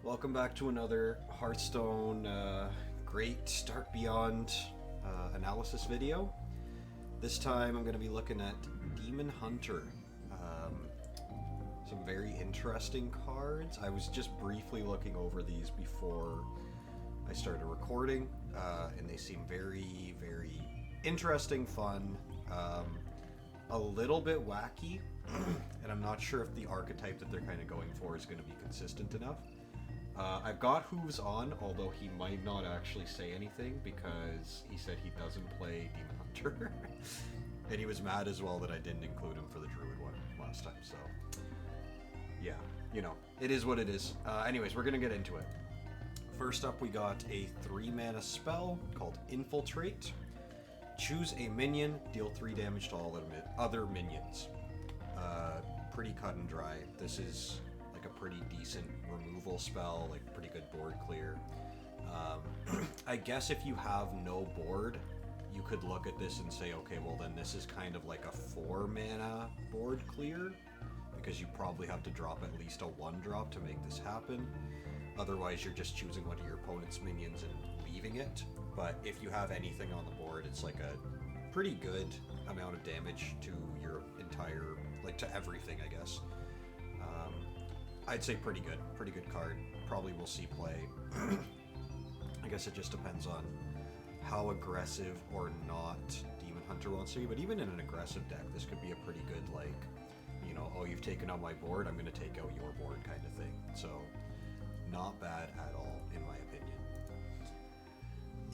Welcome back to another Hearthstone Great Dark Beyond analysis video. This time I'm going to be looking at Demon Hunter. Some very interesting cards. I was just briefly looking over these before I started recording, and they seem very, very interesting, fun, a little bit wacky, and I'm not sure if the archetype that they're kind of going for is going to be consistent enough. I've got Hooves on, although he might not actually say anything because he said he doesn't play Demon Hunter. And he was mad as well that I didn't include him for the Druid one last time, so yeah, you know, it is what it is. Anyways, we're gonna get into it. First up, we got a 3-mana spell called Infiltrate. Choose a minion, deal 3 damage to all other minions. Pretty cut and dry. This is like a pretty decent removal spell, like pretty good board clear. I guess if you have no board, you could look at this and say, okay, well then this is kind of like a 4-mana board clear, because you probably have to drop at least a 1-drop to make this happen. Otherwise, you're just choosing one of your opponent's minions and leaving it. But if you have anything on the board, it's like a pretty good amount of damage to your entire, like to everything, I guess. I'd say pretty good card. Probably will see play. I guess it just depends on how aggressive or not Demon Hunter wants to be, but even in an aggressive deck, this could be a pretty good, like, you know, oh, you've taken out my board, I'm going to take out your board kind of thing. So, not bad at all, in my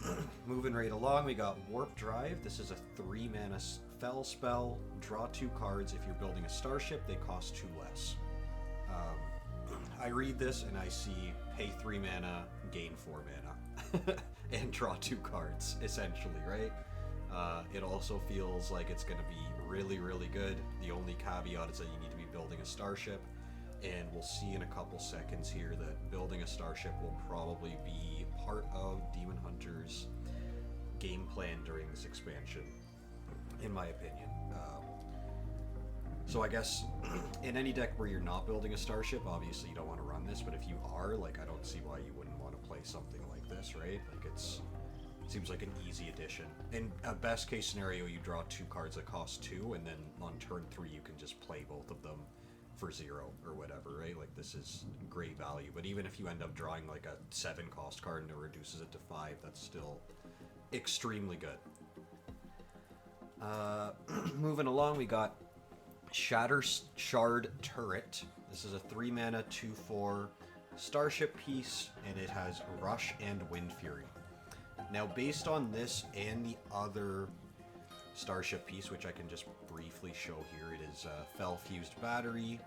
opinion. Moving right along, we got Warp Drive. This is a 3-mana fell spell. Draw 2 cards. If you're building a starship, they cost 2 less. I read this and I see pay 3 mana, gain 4 mana, and draw 2 cards, essentially, right? It also feels like it's going to be really, really good. The only caveat is that you need to be building a starship, and we'll see in a couple seconds here that building a starship will probably be part of Demon Hunter's game plan during this expansion, in my opinion. So I guess in any deck where you're not building a starship, obviously you don't want to run this, but if you are, like, I don't see why you wouldn't want to play something like this, right? Like, it seems like an easy addition. In a best case scenario, you draw 2 cards that cost 2, and then on turn 3 you can just play both of them for 0 or whatever, right? Like, this is great value. But even if you end up drawing like a 7 cost card and it reduces it to 5, that's still extremely good. Moving along, we got Shatter Shard Turret. This is a 3-mana 2/4 starship piece, and it has Rush and Wind Fury. Now, based on this and the other starship piece, which I can just briefly show here, it is Fell Fused Battery,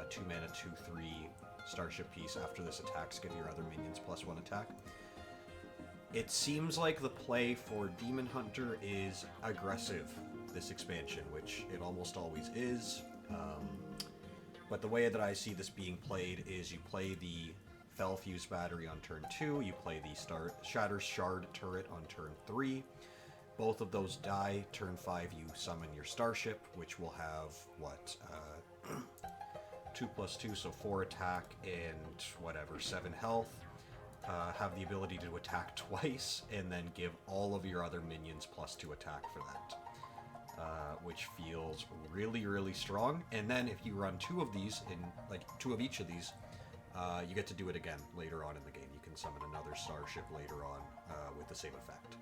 2-mana 2/3 starship piece. After this attacks, give your other minions +1 attack. It seems like the play for Demon Hunter is aggressive this expansion, which it almost always is. But the way that I see this being played is you play the Fell Fused Battery on turn 2, you play the Shatter Shard Turret on turn 3. Both of those die. Turn 5, you summon your starship, which will have, what, 2+2, so 4 attack and whatever, 7 health. Have the ability to attack twice, and then give all of your other minions +2 attack for that. Which feels really, really strong. And then if you run 2 of these, in like 2 of each of these, you get to do it again later on in the game. You can summon another starship later on with the same effect.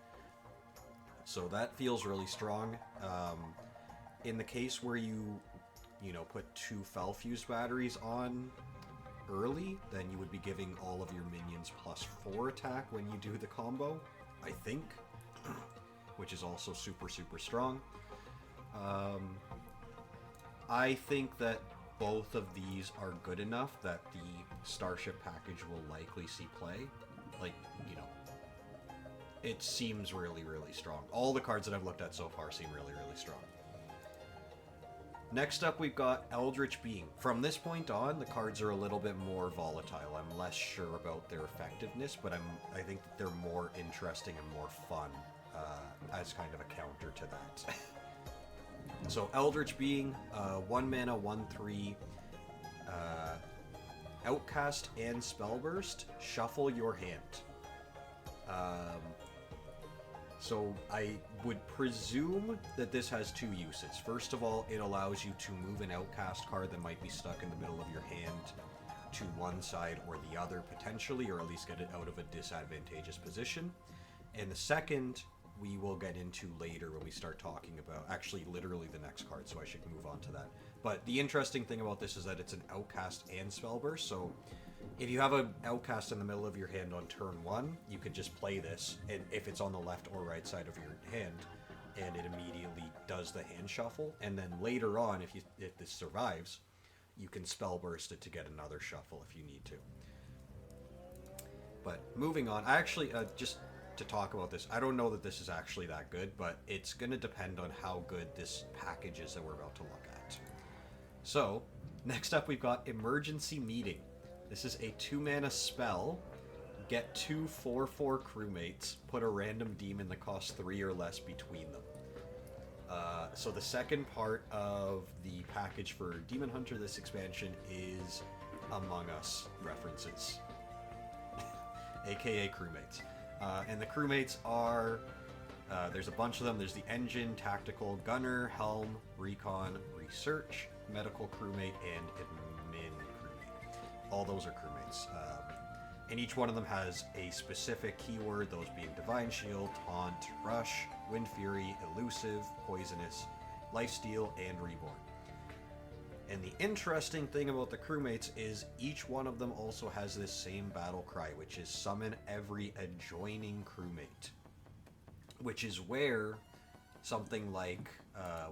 So that feels really strong. In the case where you put 2 Fell Fused Batteries on early, then you would be giving all of your minions +4 attack when you do the combo, I think, which is also super, super strong. I think that both of these are good enough that the starship package will likely see play. Like, you know, it seems really, really strong. All the cards that I've looked at so far seem really, really strong. Next up, we've got Eldrich Being. From this point on, the cards are a little bit more volatile. I'm less sure about their effectiveness, but I think that they're more interesting and more fun as kind of a counter to that. So Eldrich Being, 1 mana, 1/3, Outcast and Spellburst, shuffle your hand. So I would presume that this has two uses. First of all, it allows you to move an Outcast card that might be stuck in the middle of your hand to one side or the other potentially, or at least get it out of a disadvantageous position. And the second we will get into later when we start talking about, actually literally the next card, so I should move on to that. But the interesting thing about this is that it's an Outcast and Spellburst, so if you have an Outcast in the middle of your hand on turn 1, you could just play this, and if it's on the left or right side of your hand, and it immediately does the hand shuffle, and then later on, if this survives, you can Spellburst it to get another shuffle if you need to. But moving on, I actually, just to talk about this, I don't know that this is actually that good, but it's going to depend on how good this package is that we're about to look at. So, next up we've got Emergency Meeting. This is a 2-mana spell. Get 2 4/4 crewmates. Put a random demon that costs 3 or less between them. So the second part of the package for Demon Hunter this expansion is Among Us references. AKA crewmates. And the crewmates are, there's a bunch of them. There's the Engine, Tactical, Gunner, Helm, Recon, Research, Medical crewmate, and Admin crewmate. All those are crewmates. And each one of them has a specific keyword, those being Divine Shield, Taunt, Rush, Wind Fury, Elusive, Poisonous, Lifesteal, and Reborn. And the interesting thing about the crewmates is each one of them also has this same battle cry, which is summon every adjoining crewmate. Which is where something like,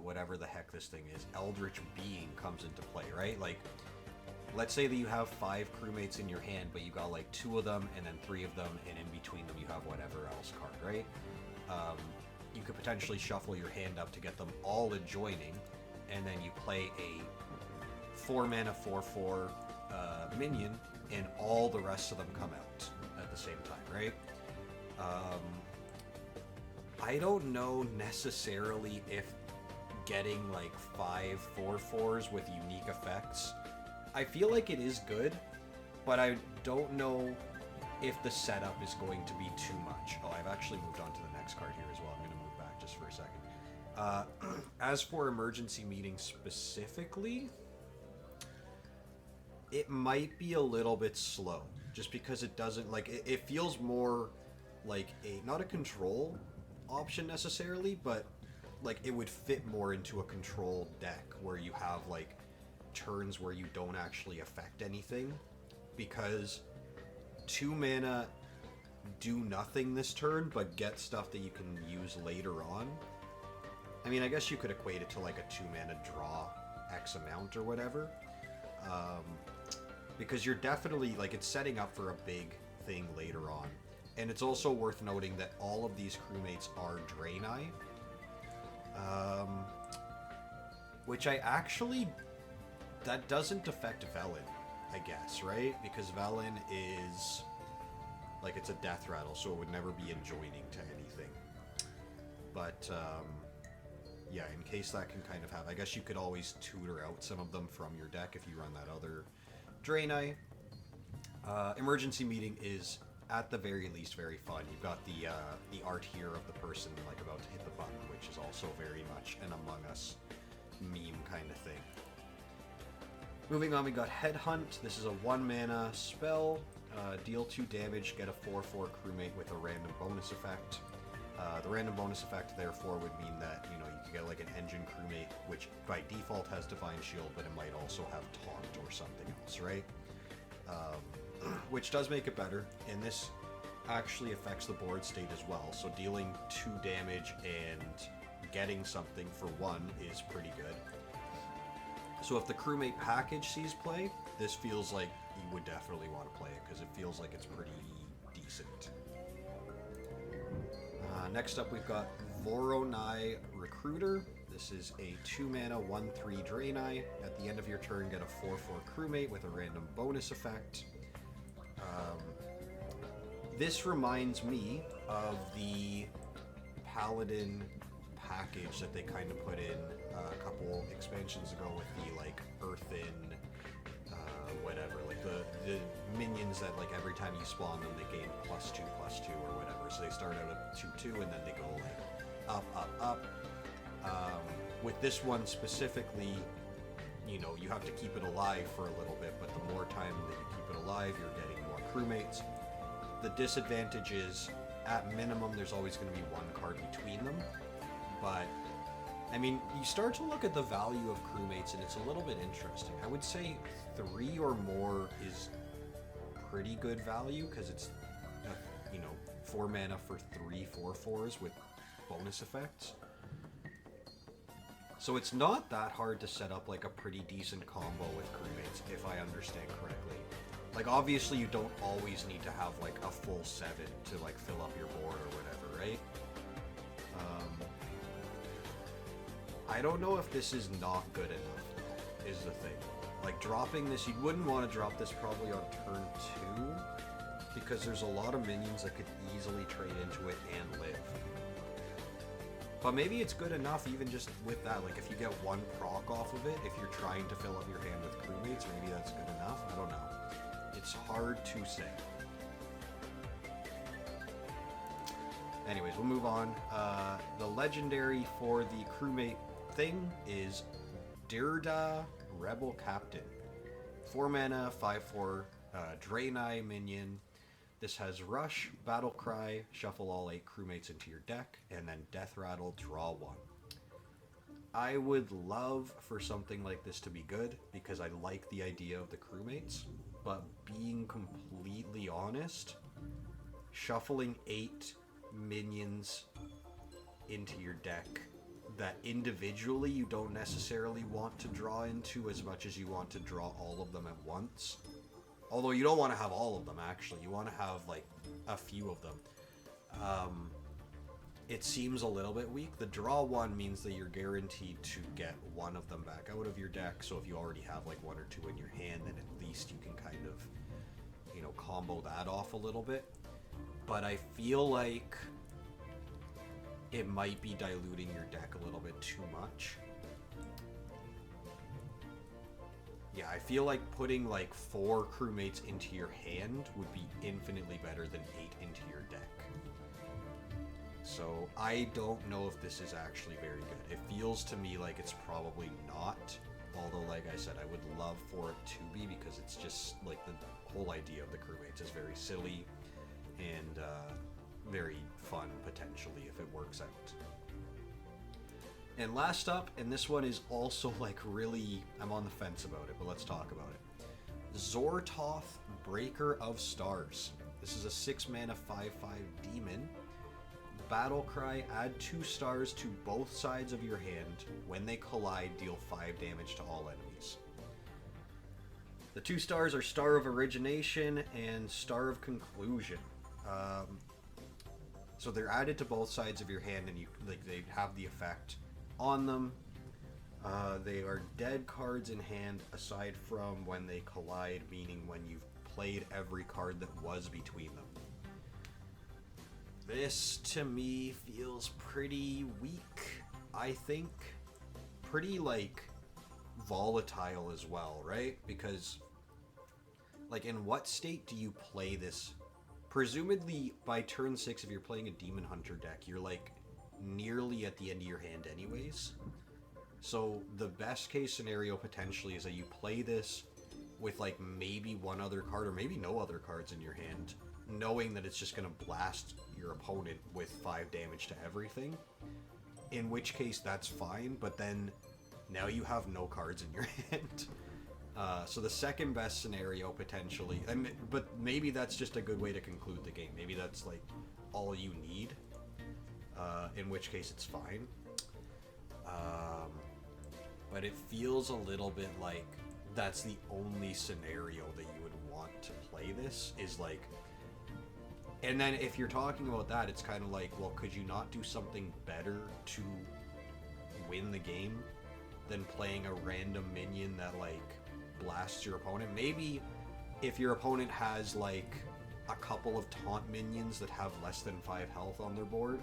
whatever the heck this thing is, Eldrich Being comes into play, right? Like, let's say that you have 5 crewmates in your hand, but you got like 2 of them and then 3 of them, and in between them you have whatever else card, right? You could potentially shuffle your hand up to get them all adjoining, and then you play a 4-mana 4/4 minion, and all the rest of them come out at the same time, right? I don't know necessarily if getting like 5 4/4s with unique effects, I feel like it is good, but I don't know if the setup is going to be too much. Oh, I've actually moved on to the next card here as well. I'm going to move back just for a second. As for Emergency Meeting specifically, it might be a little bit slow, just because it doesn't, like, it feels more like not a control option necessarily, but like it would fit more into a control deck where you have like turns where you don't actually affect anything, because 2 mana do nothing this turn but get stuff that you can use later on. I mean, I guess you could equate it to like a 2 mana draw X amount or whatever, because you're definitely, like, it's setting up for a big thing later on. And it's also worth noting that all of these crewmates are Draenei, which I actually, that doesn't affect Velen, I guess, right? Because Velen is, like, it's a death rattle, so it would never be enjoining to anything. But, yeah, in case that can kind of have, I guess you could always tutor out some of them from your deck if you run that other Draenei. Emergency Meeting is, at the very least, very fun. You've got the art here of the person, like, about to hit the button, which is also very much an Among Us meme kind of thing. Moving on, we got Headhunt. This is a 1-mana spell. Deal 2 damage, get a 4/4 crewmate with a random bonus effect. The random bonus effect, therefore, would mean that, you know, you could get like an Engine crewmate, which by default has Divine Shield, but it might also have Taunt or something else, right? Which does make it better, and this actually affects the board state as well, so dealing 2 damage and getting something for 1 is pretty good. So if the crewmate package sees play, this feels like you would definitely want to play it, because it feels like it's pretty decent. Next up, we've got Voron Recruiter. This is a 2-mana 1/3 Draenei. At the end of your turn, get a 4/4 crewmate with a random bonus effect. This reminds me of the Paladin package that they kind of put in a couple expansions ago with the, like, Earthen, whatever, like the minions that, like, every time you spawn them, they gain +2/+2 or whatever. So they start out at 2/2, and then they go, like, up, up, up. With this one specifically, you know, you have to keep it alive for a little bit, but the more time that you keep it alive, you're getting more crewmates. The disadvantage is, at minimum, there's always going to be one card between them, but I mean, you start to look at the value of crewmates, and it's a little bit interesting. I would say 3 or more is pretty good value, because it's, you know, 4 mana for 3 4/4s with bonus effects. So it's not that hard to set up, like, a pretty decent combo with crewmates, if I understand correctly. Like, obviously you don't always need to have, like, a full 7 to, like, fill up your board or whatever, right? I don't know if this is not good enough, though, is the thing. Like, dropping this, you wouldn't want to drop this probably on turn 2, because there's a lot of minions that could easily trade into it and live. But maybe it's good enough even just with that. Like, if you get 1 proc off of it, if you're trying to fill up your hand with crewmates, maybe that's good enough. I don't know. It's hard to say. Anyways, we'll move on. The legendary for the crewmate thing is Dirda Rebel Captain. 4 mana, 5/4, Draenei minion. This has Rush, Battle Cry, shuffle all 8 crewmates into your deck, and then Death Rattle, draw 1. I would love for something like this to be good, because I like the idea of the crewmates, but being completely honest, shuffling 8 minions into your deck that individually you don't necessarily want to draw into as much as you want to draw all of them at once. Although you don't want to have all of them, actually. You want to have, like, a few of them. It seems a little bit weak. The draw 1 means that you're guaranteed to get 1 of them back out of your deck, so if you already have, like, 1 or 2 in your hand, then at least you can kind of, you know, combo that off a little bit. But I feel like it might be diluting your deck a little bit too much. Yeah, I feel like putting, like, 4 crewmates into your hand would be infinitely better than 8 into your deck. So I don't know if this is actually very good. It feels to me like it's probably not. Although, like I said, I would love for it to be, because it's just, like, the whole idea of the crewmates is very silly and very fun, potentially, if it works out. And last up, and this one is also, like, really, I'm on the fence about it, but let's talk about it. Zorth, Breaker of Stars. This is a 6 mana 5/5 demon. Battle Cry, add 2 stars to both sides of your hand. When they collide, deal 5 damage to all enemies. The 2 stars are Star of Origination and Star of Conclusion. So they're added to both sides of your hand, and you, like, they have the effect on them. They are dead cards in hand aside from when they collide, meaning when you've played every card that was between them. This, to me, feels pretty weak, I think. Pretty, like, volatile as well, right? Because, like, in what state do you play this? Presumably, by turn 6, if you're playing a Demon Hunter deck, you're, like, nearly at the end of your hand anyways. So the best case scenario potentially is that you play this with, like, maybe 1 other card or maybe no other cards in your hand, knowing that it's just going to blast your opponent with 5 damage to everything, in which case that's fine, but then now you have no cards in your hand. So the second best scenario potentially, but maybe that's just a good way to conclude the game. Maybe that's, like, all you need, in which case it's fine. But it feels a little bit like that's the only scenario that you would want to play this, is, like, and then if you're talking about that, it's kind of like, well, could you not do something better to win the game than playing a random minion that, like, blasts your opponent? Maybe if your opponent has, like, a couple of taunt minions that have less than 5 health on their board,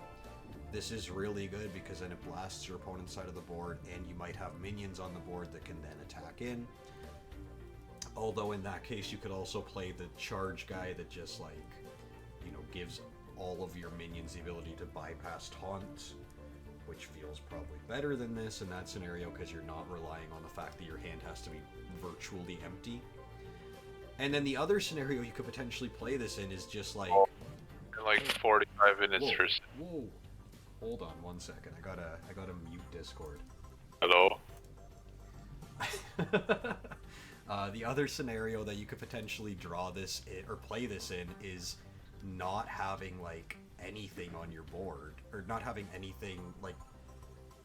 this is really good, because then it blasts your opponent's side of the board, and you might have minions on the board that can then attack in. Although in that case, you could also play the charge guy that just, like, you know, gives all of your minions the ability to bypass taunts, which feels probably better than this in that scenario because you're not relying on the fact that your hand has to be virtually empty. And then the other scenario you could potentially play this in is just like... like 45 minutes for... Whoa. Hold on 1 second. I gotta mute Discord. Hello? The other scenario that you could potentially draw this in, or play this in, is not having like anything on your board, or not having anything like,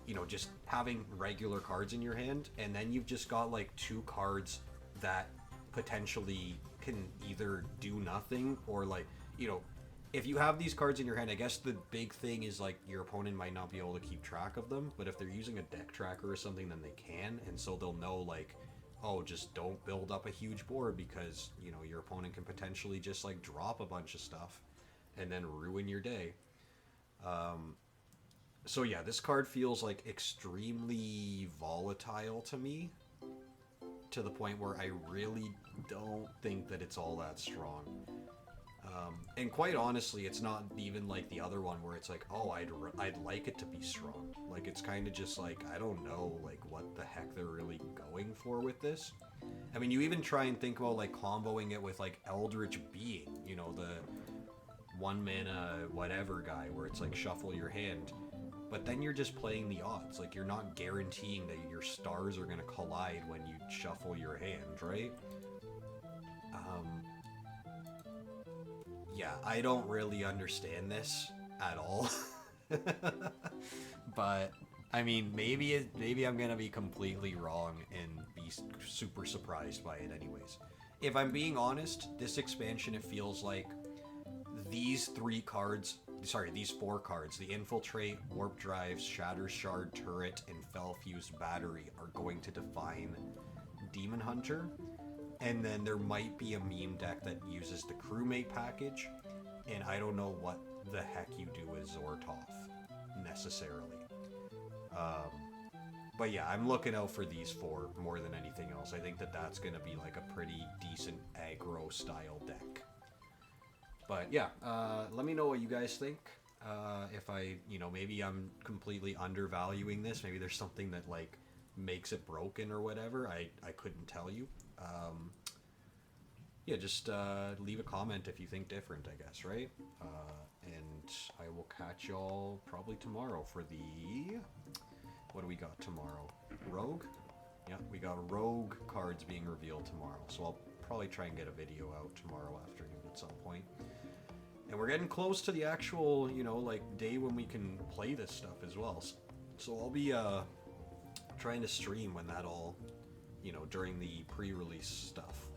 you know, just having regular cards in your hand, and then you've just got like 2 cards that potentially can either do nothing or, like, you know, if you have these cards in your hand, I guess the big thing is like your opponent might not be able to keep track of them, but if they're using a deck tracker or something, then they can, and so they'll know like, oh, just don't build up a huge board because, you know, your opponent can potentially just like drop a bunch of stuff and then ruin your day. So yeah, this card feels like extremely volatile to me, to the point where I really don't think that it's all that strong. And quite honestly, it's not even like the other one where it's like, oh, I'd like it to be strong. Like, it's kind of just like, I don't know, like, what the heck they're really going for with this. I mean, you even try and think about, like, comboing it with, like, Eldrich Being, you know, the 1 mana whatever guy, where it's like, shuffle your hand. But then you're just playing the odds. Like, you're not guaranteeing that your stars are going to collide when you shuffle your hand, right? Yeah, I don't really understand this at all. But, I mean, maybe I'm going to be completely wrong and be super surprised by it anyways. If I'm being honest, this expansion, it feels like these 4 cards, the Infiltrate, Warp Drive, Shatter Shard Turret, and Fell-Fused Battery are going to define Demon Hunter. And then there might be a meme deck that uses the Crewmate package, and I don't know what the heck you do with Zorth necessarily. But yeah, I'm looking out for these 4 more than anything else. I think that that's going to be like a pretty decent aggro style deck. But yeah, let me know what you guys think. If I, you know, maybe I'm completely undervaluing this. Maybe there's something that like makes it broken or whatever. I couldn't tell you. Yeah, just leave a comment if you think different, I guess, right? And I will catch y'all probably tomorrow for the... What do we got tomorrow? Rogue? Yeah, we got Rogue cards being revealed tomorrow, so I'll probably try and get a video out tomorrow afternoon at some point. And we're getting close to the actual, you know, like, day when we can play this stuff as well. So I'll be trying to stream when that all, you know, during the pre-release stuff.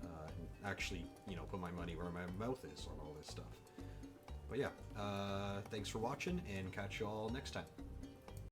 And actually, you know, put my money where my mouth is on all this stuff. But yeah, thanks for watching, and catch y'all next time.